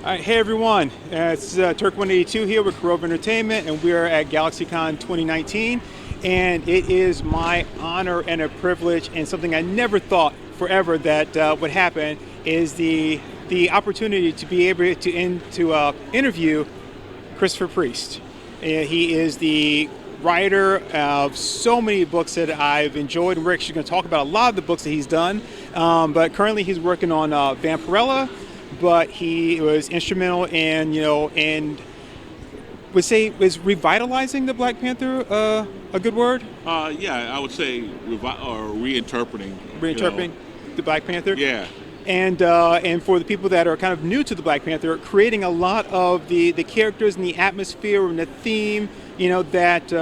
All right, hey everyone, it's Turk 182 here with KorovaEntertainment, and we are at GalaxyCon 2019, and it is my honor and a privilege, and something I never thought forever that would happen, is the opportunity to be able to interview Christopher Priest. He is the writer of so many books that I've enjoyed, and we're actually going to talk about a lot of the books that he's done, but currently he's working on Vampirella. But he was instrumental in, and would say, was revitalizing the Black Panther a good word? Yeah, I would say reinterpreting. Reinterpreting the Black Panther? Yeah. And for the people that are kind of new to the Black Panther, creating a lot of the characters and the atmosphere and the theme, that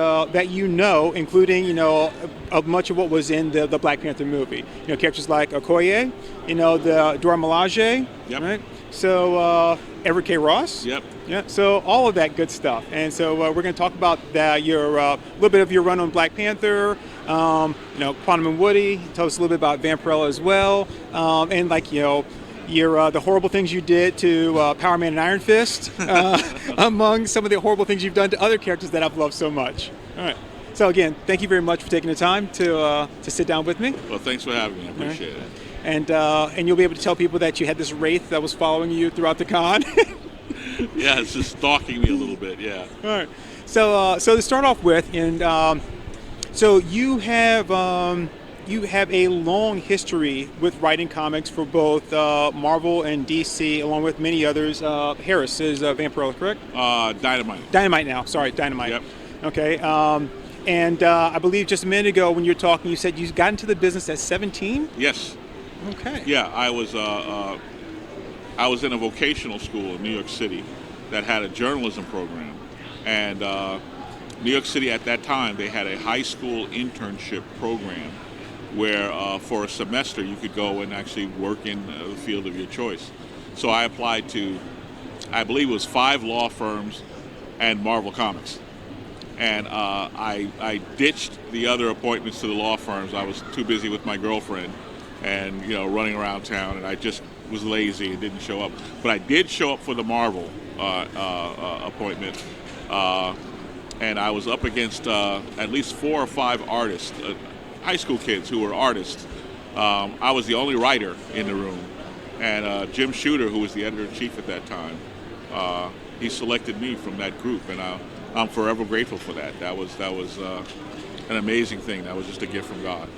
including of much of what was in the Black Panther movie. Characters like Okoye, the Dora Milaje, yep. Right? So Everett K. Ross. Yep. Yeah. So all of that good stuff. And so we're going to talk about your little bit of your run on Black Panther. Quantum&Woody. Tell us a little bit about Vampirella as well. And the horrible things you did to Power Man and Iron Fist, among some of the horrible things you've done to other characters that I've loved so much. All right. So again, thank you very much for taking the time to sit down with me. Well, thanks for having me. I appreciate it. And you'll be able to tell people that you had this wraith that was following you throughout the con. Yeah, it's just stalking me a little bit. Yeah. All right. So to start off with, so you have a long history with writing comics for both Marvel and DC, along with many others. Harris is Vampirella, correct? Dynamite. Dynamite now. Sorry, Dynamite. Yep. Okay. And I believe just a minute ago when you were talking, you said you got into the business at 17? Yes. Okay. Yeah, I was in a vocational school in New York City that had a journalism program, and New York City at that time, they had a high school internship program where for a semester you could go and actually work in the field of your choice. So I applied to, I believe it was 5 law firms and Marvel Comics. And I ditched the other appointments to the law firms. I was too busy with my girlfriend and running around town, and I just was lazy and didn't show up. But I did show up for the Marvel appointment. And I was up against at least 4 or 5 artists, high school kids who were artists. I was the only writer in the room, and Jim Shooter, who was the editor-in-chief at that time, he selected me from that group, and I'm forever grateful for that. That was an amazing thing. That was just a gift from God.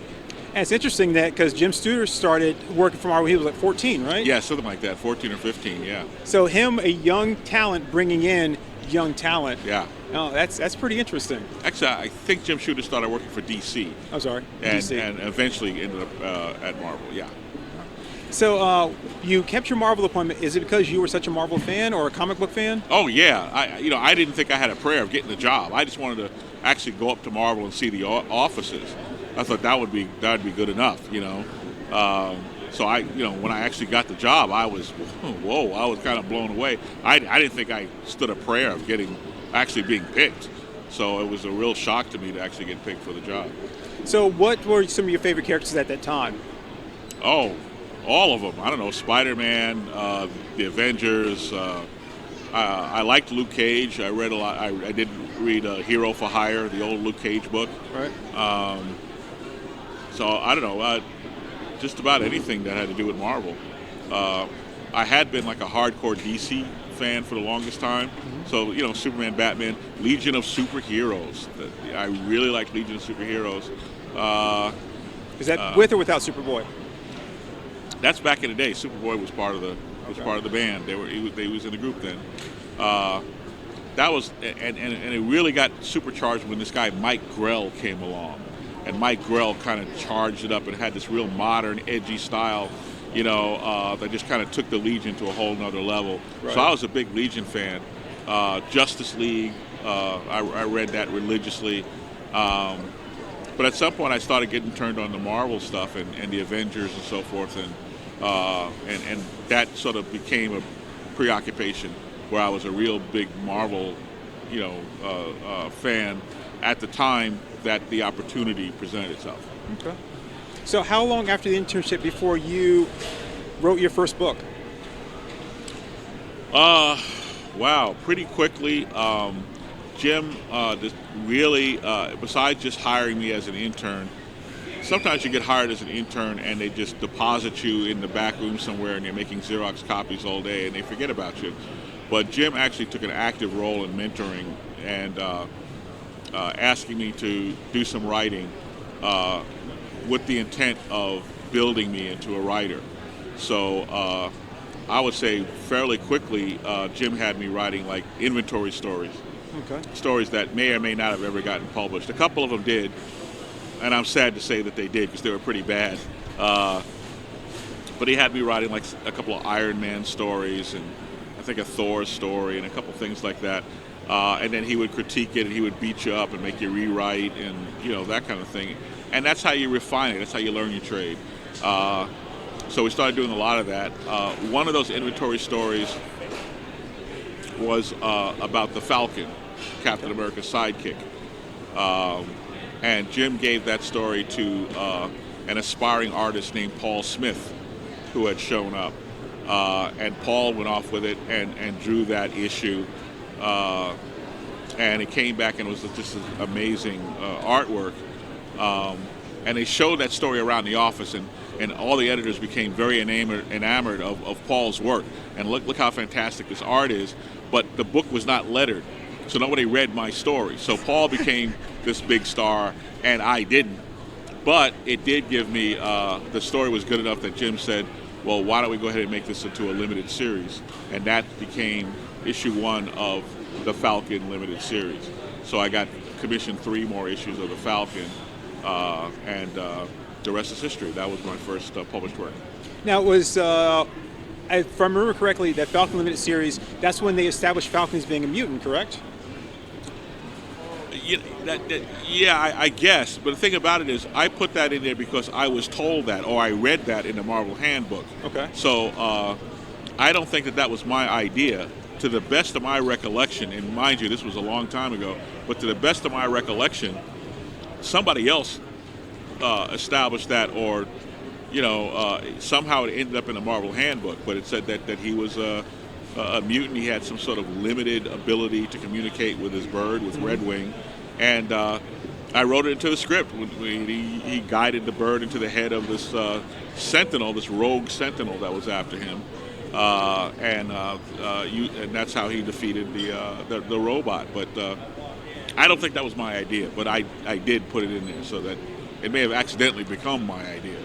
And it's interesting that because Jim Shooter started working for Marvel, he was like 14, right? Yeah, something like that, 14 or 15, yeah. So him, a young talent, bringing in young talent. Yeah. Oh, that's pretty interesting. Actually, I think Jim Shooter started working for DC. I'm sorry, DC. And eventually ended up at Marvel, yeah. So you kept your Marvel appointment. Is it because you were such a Marvel fan or a comic book fan? Oh, yeah. I didn't think I had a prayer of getting the job. I just wanted to actually go up to Marvel and see the offices. I thought that would be good enough, So when I actually got the job, I was, whoa, I was kind of blown away. I didn't think I stood a prayer of actually being picked. So it was a real shock to me to actually get picked for the job. So what were some of your favorite characters at that time? Oh, all of them. I don't know, Spider-Man, the Avengers. I liked Luke Cage. I read a lot. I did read Hero for Hire, the old Luke Cage book. Right. So I don't know, just about anything that had to do with Marvel. I had been like a hardcore DC fan for the longest time. Mm-hmm. So, Superman, Batman, Legion of Superheroes. I really like Legion of Superheroes. Is that with or without Superboy? That's back in the day. Superboy was part of the band. They was in the group then. That was and it really got supercharged when this guy Mike Grell came along. And Mike Grell kind of charged it up and had this real modern, edgy style, that just kind of took the Legion to a whole nother level. Right. So I was a big Legion fan. Justice League, I read that religiously. But at some point I started getting turned on to Marvel stuff and the Avengers and so forth. And that sort of became a preoccupation where I was a real big Marvel, fan at the time that the opportunity presented itself. Okay. So how long after the internship before you wrote your first book? Wow, pretty quickly. Jim just really, besides just hiring me as an intern, sometimes you get hired as an intern and they just deposit you in the back room somewhere and you're making Xerox copies all day and they forget about you. But Jim actually took an active role in mentoring and asking me to do some writing with the intent of building me into a writer. So I would say fairly quickly, Jim had me writing like inventory stories. Okay. Stories that may or may not have ever gotten published. A couple of them did, and I'm sad to say that they did because they were pretty bad. But he had me writing like a couple of Iron Man stories and I think a Thor story and a couple things like that. And then he would critique it and he would beat you up and make you rewrite and that kind of thing. And that's how you refine it. That's how you learn your trade. So we started doing a lot of that. One of those inventory stories was about the Falcon, Captain America's sidekick. And Jim gave that story to an aspiring artist named Paul Smith, who had shown up. And Paul went off with it and drew that issue. And it came back and was just an amazing artwork. And they showed that story around the office, and all the editors became very enamored of Paul's work. And look how fantastic this art is. But the book was not lettered, so nobody read my story. So Paul became this big star, and I didn't. But it did give me, the story was good enough that Jim said, well, why don't we go ahead and make this into a limited series? And that became issue 1 of the Falcon limited series. So I got commissioned 3 more issues of the Falcon, and the rest is history. That was my first published work. Now, it was, if I remember correctly, that Falcon Limited series, that's when they established Falcon as being a mutant, correct? Yeah, I guess. But the thing about it is, I put that in there because I was told that, or I read that in the Marvel Handbook. Okay. So I don't think that was my idea. To the best of my recollection, and mind you, this was a long time ago, but to the best of my recollection, somebody else established that, or somehow it ended up in the Marvel Handbook, but it said that he was a mutant. He had some sort of limited ability to communicate with his bird, with Red Wing, and I wrote it into the script. He guided the bird into the head of this sentinel, this rogue sentinel that was after him, and that's how he defeated the robot. But I don't think that was my idea, but I did put it in there so that it may have accidentally become my idea.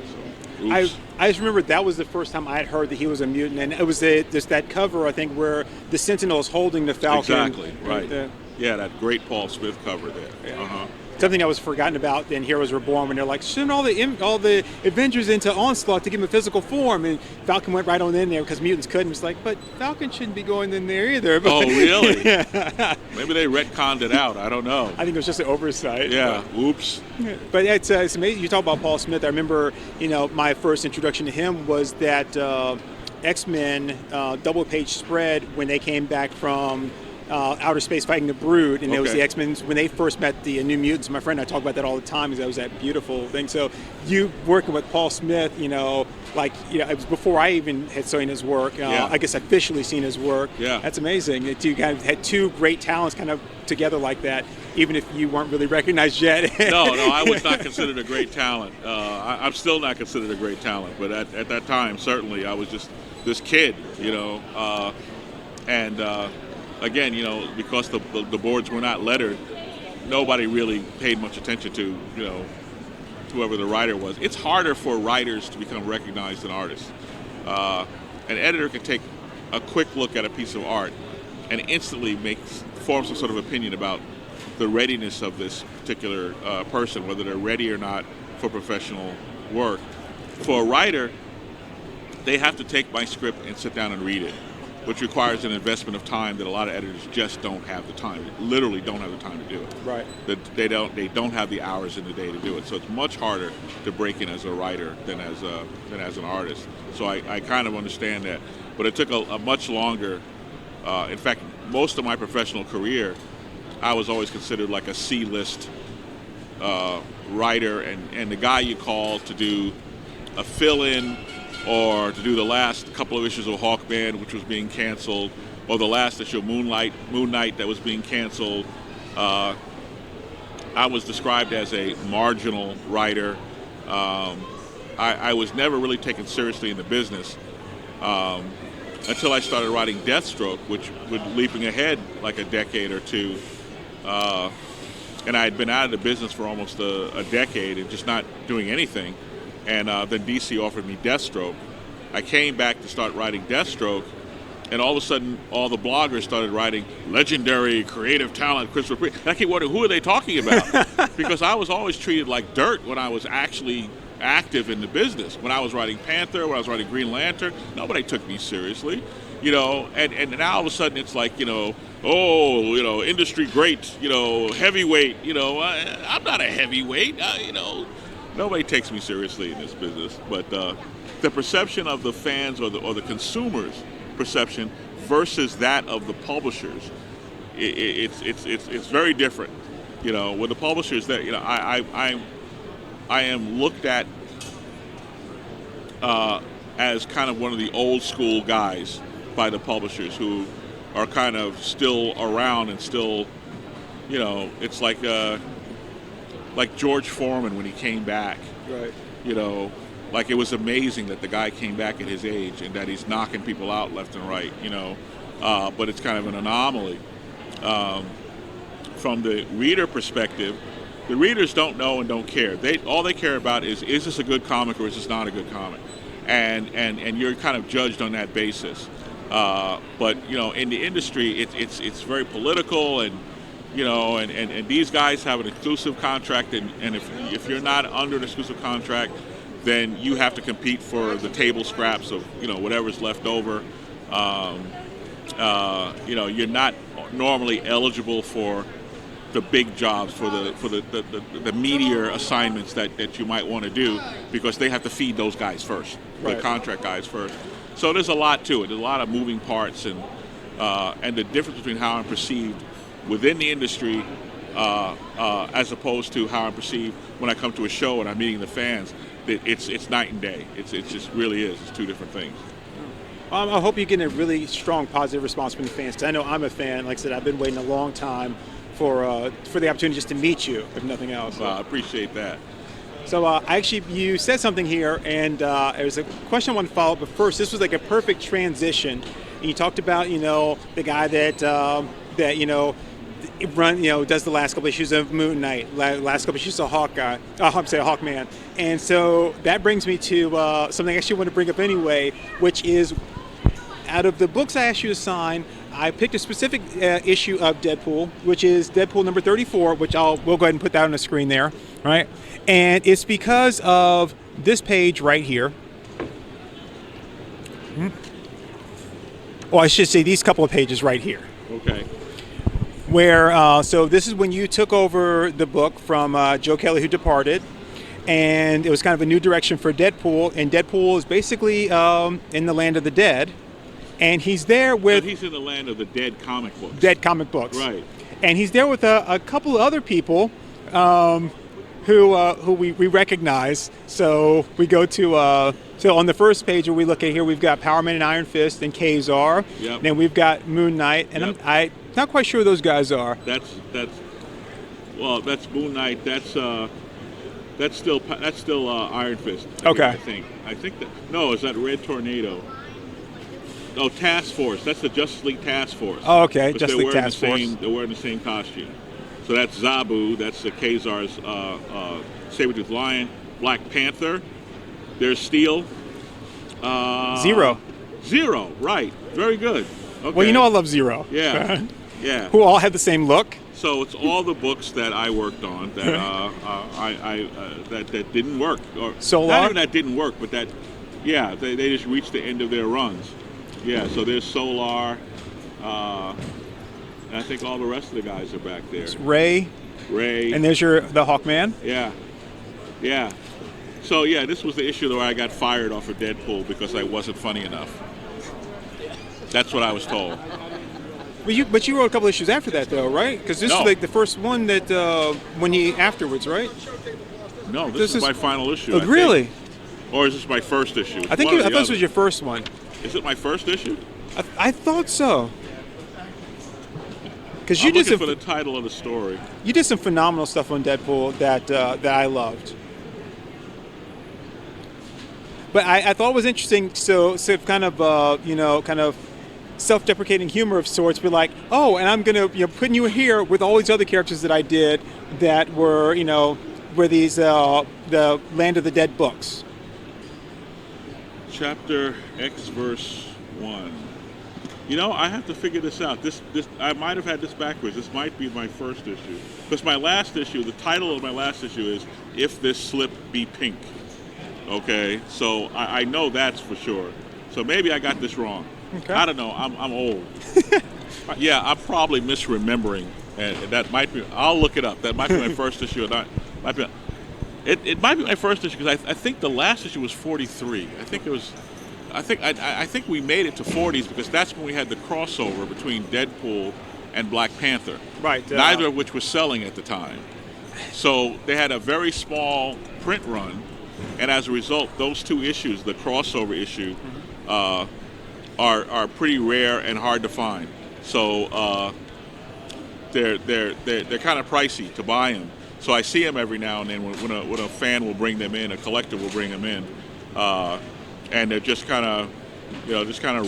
So, oops. I just remember that was the first time I had heard that he was a mutant, and it was just that cover, I think, where the Sentinel is holding the Falcon. Exactly, right. Yeah, that great Paul Smith cover there. Yeah. Uh-huh. Something that was forgotten about in Heroes Reborn, when they're like, send all the Avengers into Onslaught to give him a physical form, and Falcon went right on in there because mutants couldn't. It's like, but Falcon shouldn't be going in there either. But, oh, really? Yeah. Maybe they retconned it out. I don't know. I think it was just an oversight. Yeah. Oops. But it's amazing. You talk about Paul Smith. I remember, my first introduction to him was that X-Men double-page spread when they came back from outer space fighting the Brood, and it was the X-Men when they first met the New Mutants. My friend and I talk about that all the time because that was that beautiful thing. So you working with Paul Smith, it was before I even had seen his work. I guess officially seen his work. Yeah. That's amazing that you kind of had 2 great talents kind of together like that, even if you weren't really recognized yet. No, I was not considered a great talent. I'm still not considered a great talent, but at that time, certainly, I was just this kid, again, because the boards were not lettered, nobody really paid much attention to, whoever the writer was. It's harder for writers to become recognized than artists. An editor can take a quick look at a piece of art and instantly form some sort of opinion about the readiness of this particular person, whether they're ready or not for professional work. For a writer, they have to take my script and sit down and read it, which requires an investment of time that a lot of editors just don't have the time, literally don't have the time to do it. Right. They don't have the hours in the day to do it. So it's much harder to break in as a writer than as an artist. So I kind of understand that. But it took a much longer, in fact, most of my professional career, I was always considered like a C-list writer and the guy you call to do a fill-in or to do the last couple of issues of Hawkman, which was being canceled, or the last issue of Moon Knight that was being canceled. I was described as a marginal writer. I was never really taken seriously in the business until I started writing Deathstroke, which was leaping ahead like a decade or two. And I had been out of the business for almost a decade and just not doing anything. And then DC offered me Deathstroke. I came back to start writing Deathstroke, and all of a sudden, all the bloggers started writing legendary creative talent Christopher Priest. And I keep wondering, who are they talking about? Because I was always treated like dirt when I was actually active in the business. When I was writing Panther, when I was writing Green Lantern, nobody took me seriously. And now all of a sudden it's like, industry great, heavyweight, I'm not a heavyweight, nobody takes me seriously in this business. But the perception of the fans or the consumers' perception versus that of the publishers, it's very different. With the publishers, that I am looked at as kind of one of the old school guys by the publishers who are kind of still around and still, it's like George Foreman when he came back. Right. Like it was amazing that the guy came back at his age and that he's knocking people out left and right, but it's kind of an anomaly. From the reader perspective, the readers don't know and don't care. All they care about is this a good comic or is this not a good comic? And you're kind of judged on that basis. But in the industry, it's very political, and these guys have an exclusive contract, and if you're not under an exclusive contract, then you have to compete for the table scraps of whatever's left over. You're not normally eligible for the big jobs, for the meatier assignments that you might want to do, because they have to feed those guys first, right. The contract guys first. So there's a lot to it. There's a lot of moving parts, and the difference between how I'm perceived within the industry as opposed to how I'm perceived when I come to a show and I'm meeting the fans. It's night and day. It just really is. It's two different things. I hope you get a really strong positive response from the fans, because I know I'm a fan. Like I said, I've been waiting a long time for the opportunity just to meet you, if nothing else. Well, I appreciate that. So actually, you said something here, and there was a question I want to follow up. But first, this was like a perfect transition. And you talked about the guy that does the last couple issues of Moon Knight, last couple issues of Hawkman. And so that brings me to something I actually want to bring up anyway, which is, out of the books I asked you to sign, I picked a specific issue of Deadpool, which is Deadpool number 34, which we'll go ahead and put that on the screen there, right? And it's because of this page right here. Well, I should say these couple of pages right here. Okay. Where, so this is when you took over the book from Joe Kelly, who departed, and it was kind of a new direction for Deadpool, and Deadpool is basically in the land of the dead, and he's there with... But he's in the land of the dead comic books. Dead comic books. Right. And he's there with a couple of other people who we recognize. So we go to... So on the first page where we look at here, we've got Power Man and Iron Fist and Kazar. Yep. Then we've got Moon Knight, and Yep. I'm not quite sure who those guys are. That's Moon Knight. That's still Iron Fist. Okay. I think that is that Red Tornado. Oh, Task Force. That's the Justice League Task Force. Oh, okay. Justice League Task Force. They're wearing the same costume. So that's Zabu. That's the Kazar's Saber-Tooth Lion. Black Panther. There's Steel. Zero. Zero. Right. Very good. Okay. Well, I love Zero. Yeah. Yeah. Who all have the same look. So it's all the books that I worked on that that didn't work. Or Solar? Not even that didn't work, but that, they just reached the end of their runs. Yeah, so there's Solar, and I think all the rest of the guys are back there. It's Ray. And there's the Hawkman. Yeah. Yeah. So this was the issue where I got fired off of Deadpool because I wasn't funny enough. That's what I was told. But you wrote a couple issues after that, though, right? Because this is like the first one that afterwards, right? No, this is my final issue. Oh, really? Or is this my first issue? I thought this was your first one. Is it my first issue? I thought so. Because I'm looking for the title of the story. You did some phenomenal stuff on Deadpool that I loved. But I thought it was interesting. So kind of kind of self-deprecating humor of sorts. Be like, oh, and I'm gonna putting you here with all these other characters that I did that were were these the Land of the Dead books. Chapter X verse 1. I have to figure this out. This I might have had this backwards. This might be my first issue. Because my last issue, the title of my last issue is If This Slip Be Pink. Okay, so I know that's for sure. So maybe I got this wrong. Okay. I don't know. I'm old. Yeah, I'm probably misremembering, and that might be. I'll look it up. That might be my first issue, or not. Might be. It might be my first issue because I think the last issue was 43. I think it was. I think we made it to 40s because that's when we had the crossover between Deadpool and Black Panther. Right. Neither of which was selling at the time. So they had a very small print run, and as a result, those two issues, the crossover issue, are pretty rare and hard to find. So they're kind of pricey to buy them. So I see them every now and then when a fan will bring them in, a collector will bring them in, and they're just kind of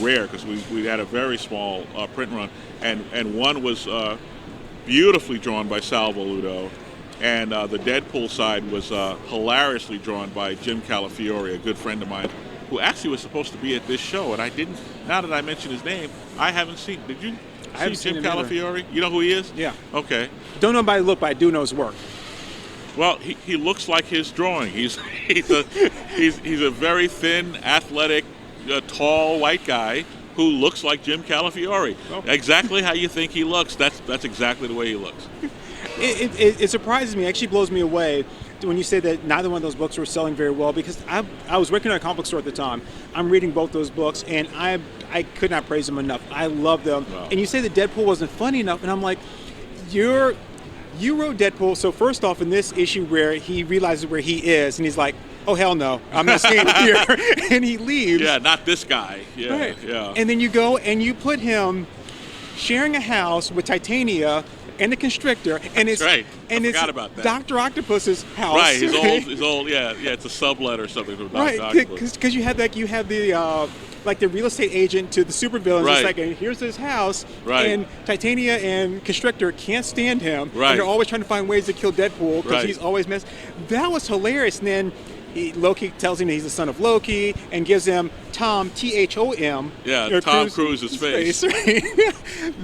rare because we had a very small print run, and one was beautifully drawn by Sal Voluto, and the Deadpool side was hilariously drawn by Jim Calafiore, a good friend of mine, who actually was supposed to be at this show, and I didn't. Now that I mention his name, I haven't seen. Did you? I haven't seen Jim him Calafiore. either. You know who he is? Yeah. Okay. Don't know by the look, but I do know his work. Well, he looks like his drawing. He's a very thin, athletic, tall white guy who looks like Jim Calafiore. Oh. Exactly how you think he looks. That's exactly the way he looks. It surprises me. It actually blows me away when you say that neither one of those books were selling very well, because I was working at a comic book store at the time. I'm reading both those books, and I could not praise them enough. I love them. Wow. And you say that Deadpool wasn't funny enough, and I'm like, you wrote Deadpool, so first off, in this issue where he realizes where he is, and he's like, oh, hell no, I'm not staying here, and he leaves. Yeah, not this guy. Yeah, right. Yeah. And then you go and you put him sharing a house with Titania and the Constrictor, and it's right. And I forgot about that. Dr. Octopus's house. Right, his old, yeah, it's a sublet or something from Dr. Octopus. Because you have the real estate agent to the supervillains. Right. It's like, and here's his house, right. And Titania and Constrictor can't stand him, right. And they're always trying to find ways to kill Deadpool because right. he's always messed. That was hilarious. And then Loki tells him that he's the son of Loki and gives him Tom, T-H-O-M. Yeah, Tom Cruise's face. Right?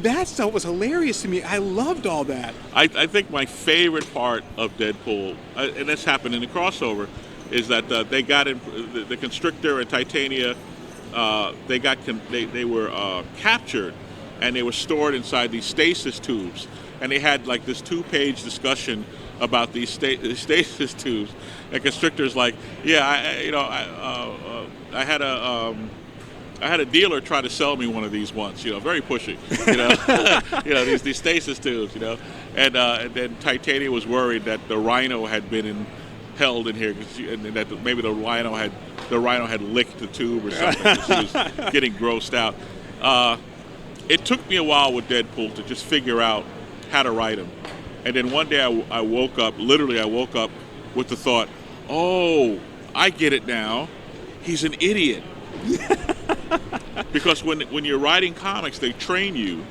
That stuff was hilarious to me. I loved all that. I think my favorite part of Deadpool, and this happened in the crossover, is that they got in the Constrictor and Titania. They were captured, and they were stored inside these stasis tubes, and they had like this 2-page discussion about these stasis tubes. And Constrictor's like, yeah, I had a dealer try to sell me one of these once, very pushy, these stasis tubes, and then Titania was worried that the Rhino had been held in here, and that maybe the Rhino had licked the tube or something. She was getting grossed out. It took me a while with Deadpool to just figure out how to write him. And then one day I woke up with the thought, oh, I get it now. He's an idiot. Because when you're writing comics, they train you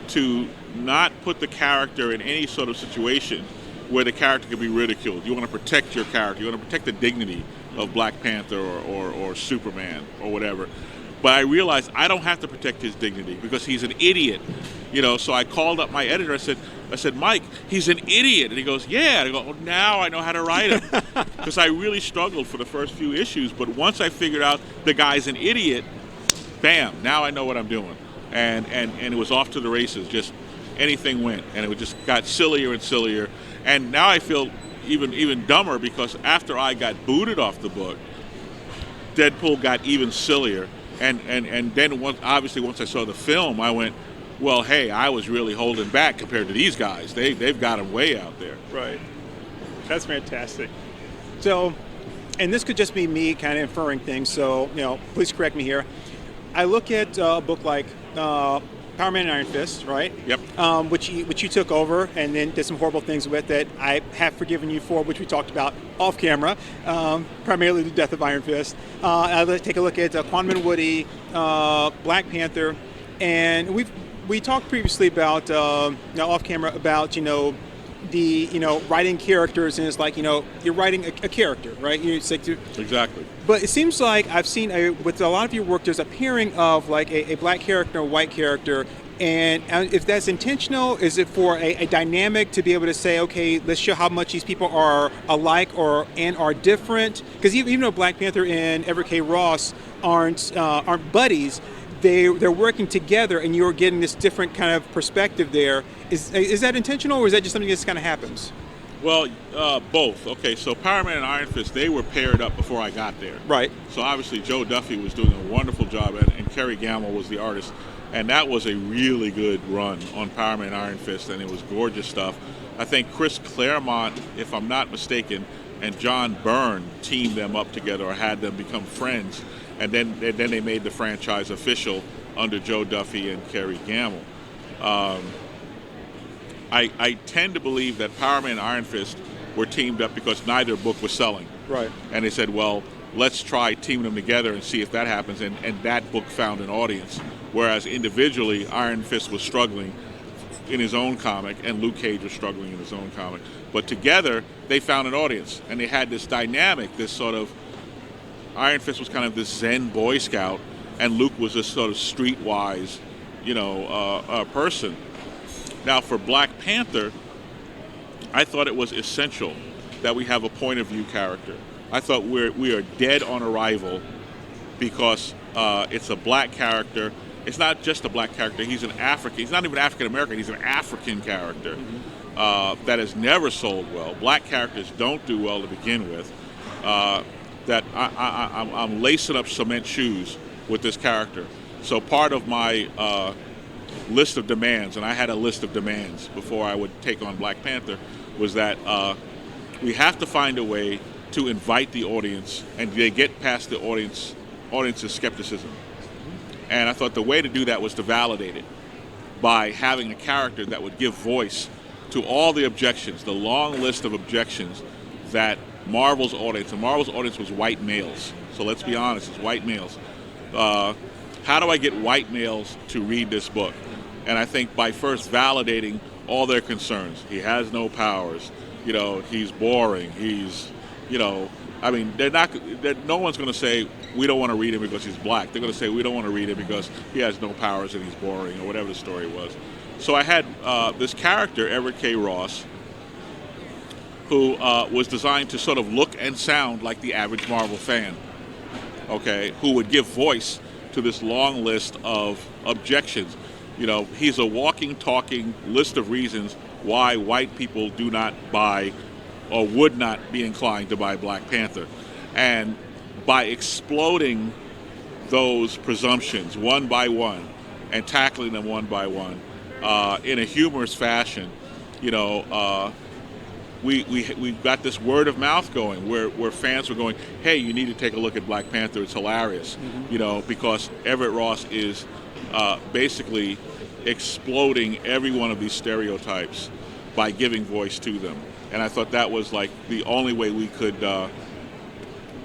to not put the character in any sort of situation where the character can be ridiculed. You want to protect your character. You want to protect the dignity of Black Panther or Superman or whatever. But I realized I don't have to protect his dignity because he's an idiot. So I called up my editor. I said, Mike, he's an idiot. And he goes, yeah. And I go, oh, now I know how to write him. Because I really struggled for the first few issues. But once I figured out the guy's an idiot, bam, now I know what I'm doing. And it was off to the races. Just anything went. And it just got sillier and sillier. And now I feel even dumber because after I got booted off the book, Deadpool got even sillier. And then once I saw the film, I went, well, hey, I was really holding back compared to these guys. They've got him way out there. Right. That's fantastic. So and this could just be me kind of inferring things, so please correct me here. I look at a book like Power Man and Iron Fist, right? Yep. Which you took over and then did some horrible things with that I have forgiven you for, which we talked about off camera, primarily the death of Iron Fist. I take a look at Quantum&Woody, Black Panther, and we talked previously about off camera about the writing characters, and it's like you're writing a character, right? Exactly. But it seems like I've seen with a lot of your work, there's a pairing of like a black character, a white character, and if that's intentional, is it for a dynamic to be able to say, okay, let's show how much these people are alike and are different? Because even though Black Panther and Everett K. Ross aren't buddies, they're working together, and you're getting this different kind of perspective there. Is that intentional, or is that just something that just kind of happens? Well, both. Okay, so Power Man and Iron Fist, they were paired up before I got there. Right. So obviously Joe Duffy was doing a wonderful job, and Kerry Gamble was the artist. And that was a really good run on Power Man and Iron Fist, and it was gorgeous stuff. I think Chris Claremont, if I'm not mistaken, and John Byrne teamed them up together or had them become friends. And then they made the franchise official under Joe Duffy and Kerry Gamble. I tend to believe that Power Man and Iron Fist were teamed up because neither book was selling. Right. And they said, well, let's try teaming them together and see if that happens. And that book found an audience. Whereas individually, Iron Fist was struggling in his own comic, and Luke Cage was struggling in his own comic. But together, they found an audience. And they had this dynamic, this sort of, Iron Fist was kind of this Zen Boy Scout, and Luke was this sort of streetwise, person. Now, for Black Panther, I thought it was essential that we have a point of view character. I thought we are dead on arrival because it's a black character. It's not just a black character. He's an African. He's not even African American. He's an African character that has never sold well. Black characters don't do well to begin with. That I'm lacing up cement shoes with this character. So part of my list of demands, and I had a list of demands before I would take on Black Panther, was that we have to find a way to invite the audience, and they get past the audience's skepticism. And I thought the way to do that was to validate it by having a character that would give voice to all the objections, the long list of objections that Marvel's audience, and Marvel's audience was white males. So let's be honest, it's white males. How do I get white males to read this book? And I think by first validating all their concerns. He has no powers. He's boring. He's, no one's going to say, we don't want to read him because he's black. They're going to say, we don't want to read him because he has no powers and he's boring, or whatever the story was. So I had this character, Everett K. Ross, who was designed to sort of look and sound like the average Marvel fan, okay, who would give voice to this long list of objections. He's a walking, talking list of reasons why white people do not buy or would not be inclined to buy Black Panther. And by exploding those presumptions one by one and tackling them one by one in a humorous fashion, we got this word of mouth going where fans were going, hey, you need to take a look at Black Panther. It's hilarious, because Everett Ross is basically exploding every one of these stereotypes by giving voice to them. And I thought that was like the only way we could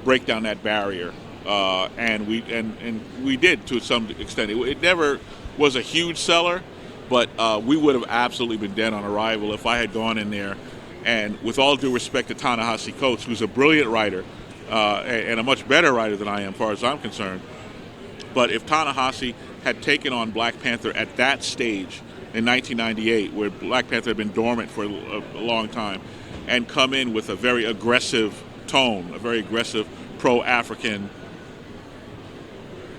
break down that barrier. And we did to some extent. It never was a huge seller, but we would have absolutely been dead on arrival if I had gone in there. And with all due respect to Ta-Nehisi Coates, who's a brilliant writer and a much better writer than I am, as far as I'm concerned, but if Ta-Nehisi had taken on Black Panther at that stage in 1998, where Black Panther had been dormant for a long time, and come in with a very aggressive tone, a very aggressive pro-African,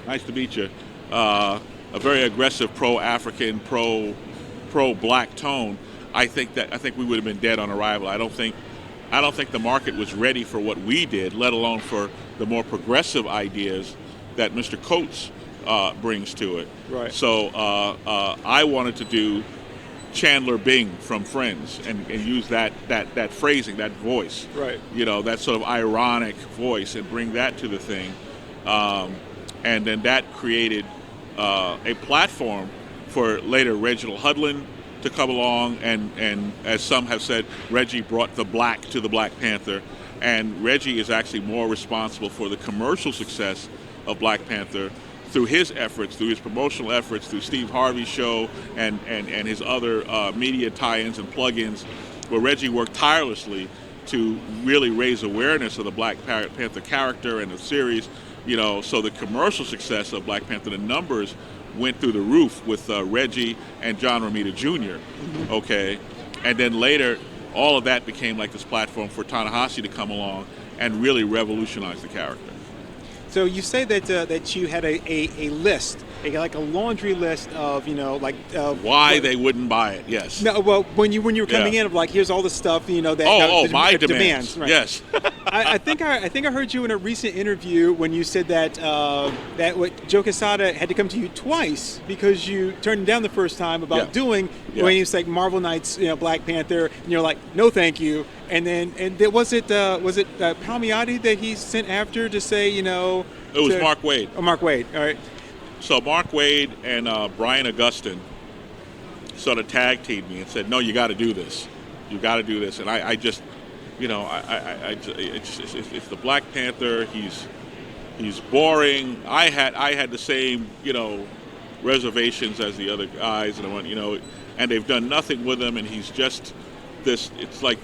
nice to meet you, a very aggressive pro-African, pro-black tone, I think we would have been dead on arrival. I don't think the market was ready for what we did, let alone for the more progressive ideas that Mr. Coates brings to it. Right. So I wanted to do Chandler Bing from Friends and use that phrasing, that voice, Right. that sort of ironic voice, and bring that to the thing. And then that created a platform for later Reginald Hudlin to come along, and as some have said, Reggie brought the black to the Black Panther, and Reggie is actually more responsible for the commercial success of Black Panther through his efforts, through his promotional efforts, through Steve Harvey's show and his other media tie-ins and plug-ins, where Reggie worked tirelessly to really raise awareness of the Black Panther character and the series. So the commercial success of Black Panther, the numbers went through the roof with Reggie and John Romita Jr. Okay, and then later, all of that became like this platform for Ta-Nehisi to come along and really revolutionize the character. So you say that you had a list, like a laundry list of why they wouldn't buy it. Yes. No, well, when you were coming in, of like, here's all the stuff that my demands. Right. Yes. I think I heard you in a recent interview when you said that what Joe Quesada had to come to you twice because you turned him down the first time about doing when he was like Marvel Knights, Black Panther, and you're like, no, thank you. And was it Palmiotti that he sent after to say, It was Mark Waid. Oh, Mark Waid. All right. So Mark Waid and Brian Augustine sort of tag teamed me and said, "No, you got to do this. You got to do this." And I just, it's the Black Panther. He's boring. I had the same, reservations as the other guys, and I went, and they've done nothing with him, and he's just this. It's like,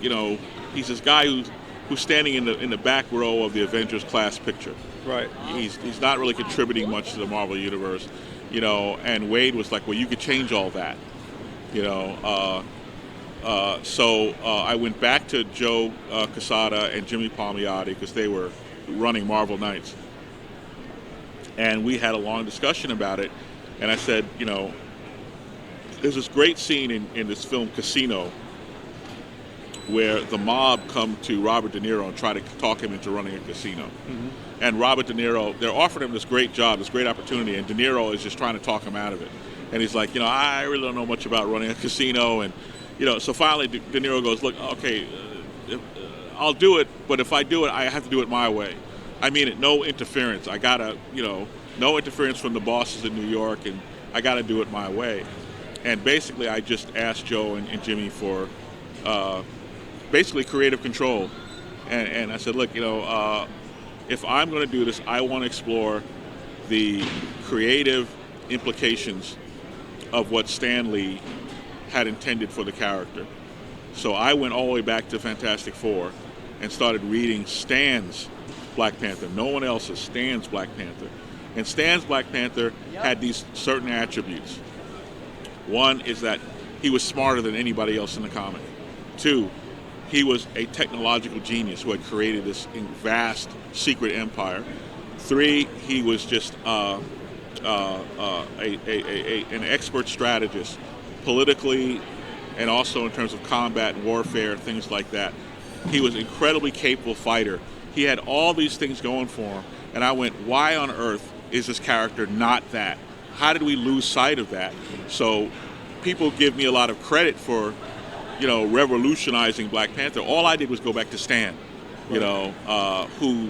he's this guy who's standing in the back row of the Avengers class picture. Right. He's not really contributing much to the Marvel universe, and Waid was like, well, you could change all that, so I went back to Joe Quesada and Jimmy Palmiotti because they were running Marvel Knights, and we had a long discussion about it, and I said, there's this great scene in this film Casino where the mob come to Robert De Niro and try to talk him into running a casino. Mm-hmm. And Robert De Niro, they're offering him this great job, this great opportunity, and De Niro is just trying to talk him out of it. And he's like, I really don't know much about running a casino. And, so finally De Niro goes, look, okay, I'll do it, but if I do it, I have to do it my way. I mean it, no interference. I gotta, no interference from the bosses in New York, and I gotta do it my way. And basically I just asked Joe and Jimmy for basically creative control. And I said, look, if I'm going to do this, I want to explore the creative implications of what Stan Lee had intended for the character. So I went all the way back to Fantastic Four and started reading Stan's Black Panther, no one else's, Stan's Black Panther. And Stan's Black Panther had these certain attributes. One is that he was smarter than anybody else in the comic. Two, he was a technological genius who had created this vast secret empire. Three, he was just an expert strategist, politically and also in terms of combat and warfare, things like that. He was an incredibly capable fighter. He had all these things going for him. And I went, why on earth is this character not that? How did we lose sight of that? So people give me a lot of credit for revolutionizing Black Panther. All I did was go back to Stan, who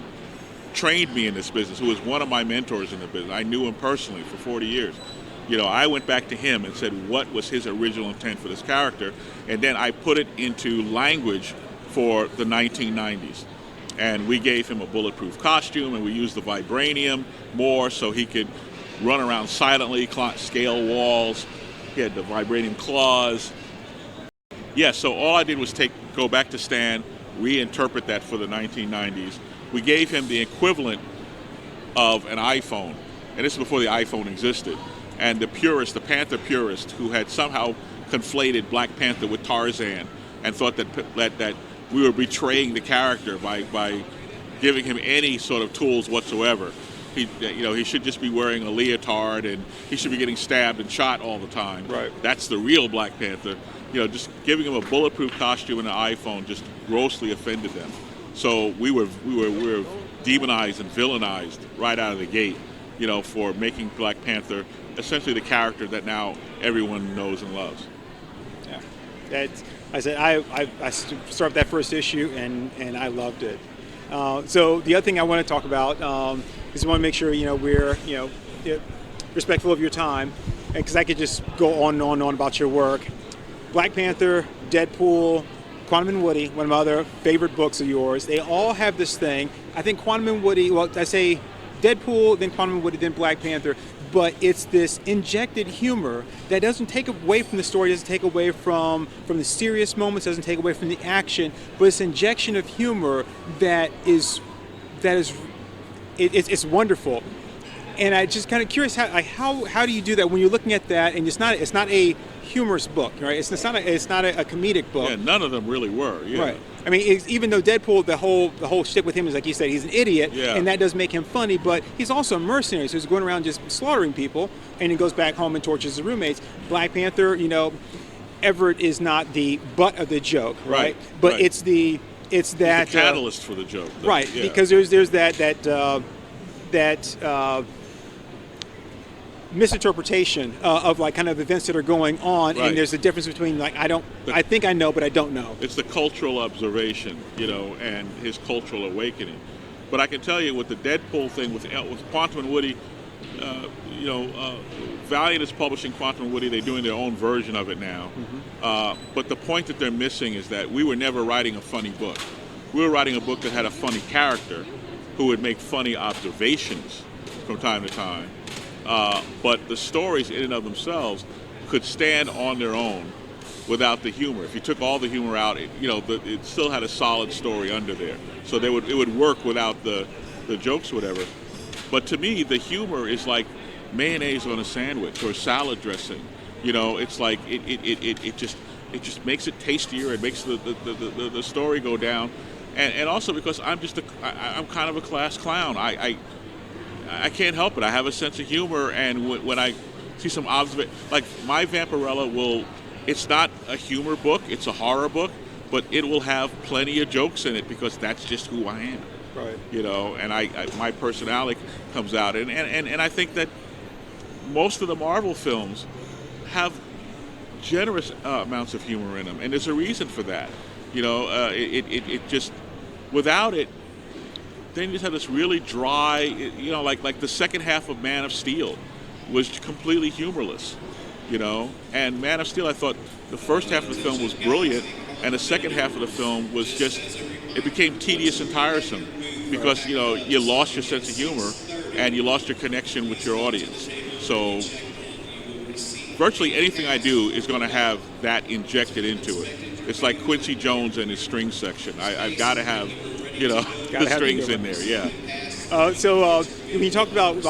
trained me in this business, who was one of my mentors in the business. I knew him personally for 40 years. I went back to him and said, what was his original intent for this character? And then I put it into language for the 1990s. And we gave him a bulletproof costume, and we used the vibranium more so he could run around silently, scale walls. He had the vibranium claws. Yeah, so all I did was go back to Stan, reinterpret that for the 1990s. We gave him the equivalent of an iPhone, and this is before the iPhone existed. And the Panther purist, who had somehow conflated Black Panther with Tarzan and thought that we were betraying the character by giving him any sort of tools whatsoever. He should just be wearing a leotard, and he should be getting stabbed and shot all the time. Right. That's the real Black Panther. Just giving him a bulletproof costume and an iPhone just grossly offended them. So we were demonized and villainized right out of the gate, for making Black Panther essentially the character that now everyone knows and loves. Yeah. That's, I said I started that first issue and I loved it. So the other thing I want to talk about is I want to make sure we're respectful of your time, because I could just go on and on and on about your work. Black Panther, Deadpool, Quantum&Woody, one of my other favorite books of yours. They all have this thing. I think Quantum&Woody. Well, I say Deadpool, then Quantum&Woody, then Black Panther. But it's this injected humor that doesn't take away from the story, doesn't take away from the serious moments, doesn't take away from the action, but it's injection of humor that is it's wonderful. And I just kind of curious how do you do that when you're looking at that, and it's not a humorous book, right? It's not a comedic book. Yeah, none of them really were. Yeah. Right. I mean, even though Deadpool, the whole shtick with him is, like you said, he's an idiot, yeah. and that does make him funny. But he's also a mercenary, so he's going around just slaughtering people, and he goes back home and tortures his roommates. Black Panther, Everett is not the butt of the joke, right? But right. it's that he's the catalyst for the joke, though. right? Yeah. Because there's that misinterpretation of like kind of events that are going on, right. and there's a difference between like I think I know, but I don't know. It's the cultural observation, and his cultural awakening. But I can tell you with the Deadpool thing, with Quantum&Woody, Valiant is publishing Quantum&Woody. They're doing their own version of it now. Mm-hmm. But the point that they're missing is that we were never writing a funny book. We were writing a book that had a funny character who would make funny observations from time to time. But the stories in and of themselves could stand on their own without the humor. If you took all the humor out, it still had a solid story under there. So it would work without the jokes, whatever. But to me, the humor is like mayonnaise on a sandwich or salad dressing. It's like it just makes it tastier. It makes the story go down, and also because I'm kind of a class clown. I can't help it. I have a sense of humor, and when I see some observation, like my Vampirella it's not a humor book, it's a horror book, but it will have plenty of jokes in it because that's just who I am. Right. And my personality comes out, and I think that most of the Marvel films have generous amounts of humor in them, and there's a reason for that. It just, without it, then you just have this really dry, like the second half of Man of Steel was completely humorless, and Man of Steel, I thought the first half of the film was brilliant, and the second half of the film was just, it became tedious and tiresome because, you lost your sense of humor and you lost your connection with your audience. So virtually anything I do is going to have that injected into it. It's like Quincy Jones and his string section. I've got to have the strings in there, yeah. So when you talk about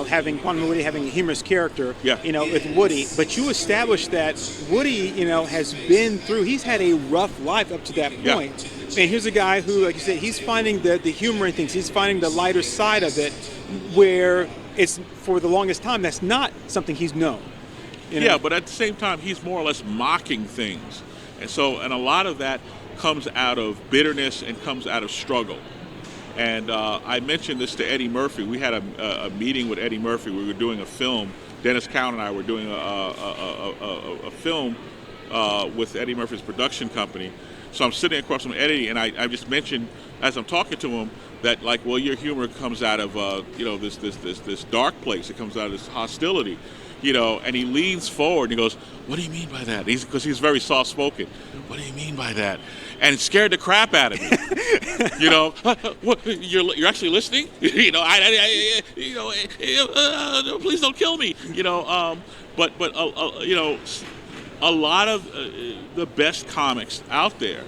having Quantum&Woody having a humorous character, yeah. With Woody, but you established that Woody, has been through. He's had a rough life up to that point, yeah. And here's a guy who, like you said, he's finding the humor in things. He's finding the lighter side of it, where it's for the longest time that's not something he's known. Yeah, but at the same time, he's more or less mocking things, and a lot of that comes out of bitterness and comes out of struggle. And I mentioned this to Eddie Murphy. We had a meeting with Eddie Murphy. We were doing a film. Dennis Cowan and I were doing a film with Eddie Murphy's production company. So I'm sitting across from Eddie, and I just mentioned as I'm talking to him that, like, well, your humor comes out of this dark place. It comes out of this hostility. And he leans forward and he goes, "What do you mean by that?" Because he's very soft-spoken. "What do you mean by that?" And it scared the crap out of me. What, you're actually listening? Please don't kill me. But a lot of the best comics out there,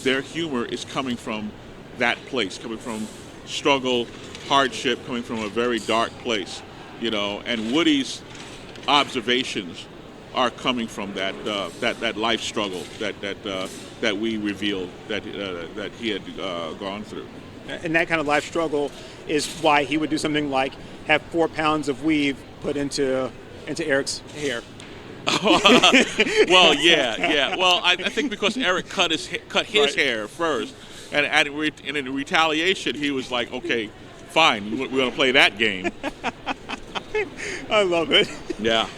their humor is coming from that place, coming from struggle, hardship, coming from a very dark place. And Woody's observations are coming from that life struggle that we revealed that he had gone through. And that kind of life struggle is why he would do something like have 4 pounds of weave put into Eric's hair. Well, yeah. Well, I think because Eric cut his right. hair first, and in retaliation, he was like, "Okay, fine, we're going to play that game." I love it. Yeah.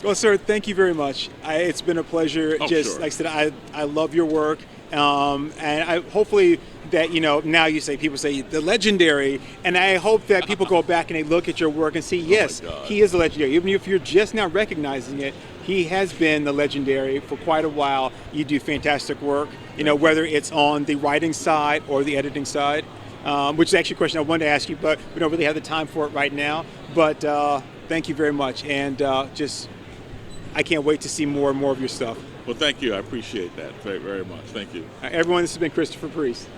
Well, sir, thank you very much. It's been a pleasure. Oh, Just sure. like I said, I love your work, and I hopefully that now you say people say the legendary, and I hope that people go back and they look at your work and see yes, God. he is the legendary. Even if you're just now recognizing it, he has been the legendary for quite a while. You do fantastic work. Whether it's on the writing side or the editing side, which is actually a question I wanted to ask you, but we don't really have the time for it right now. But thank you very much, and I can't wait to see more and more of your stuff. Well, thank you. I appreciate that very, very much. Thank you. Everyone, this has been Christopher Priest.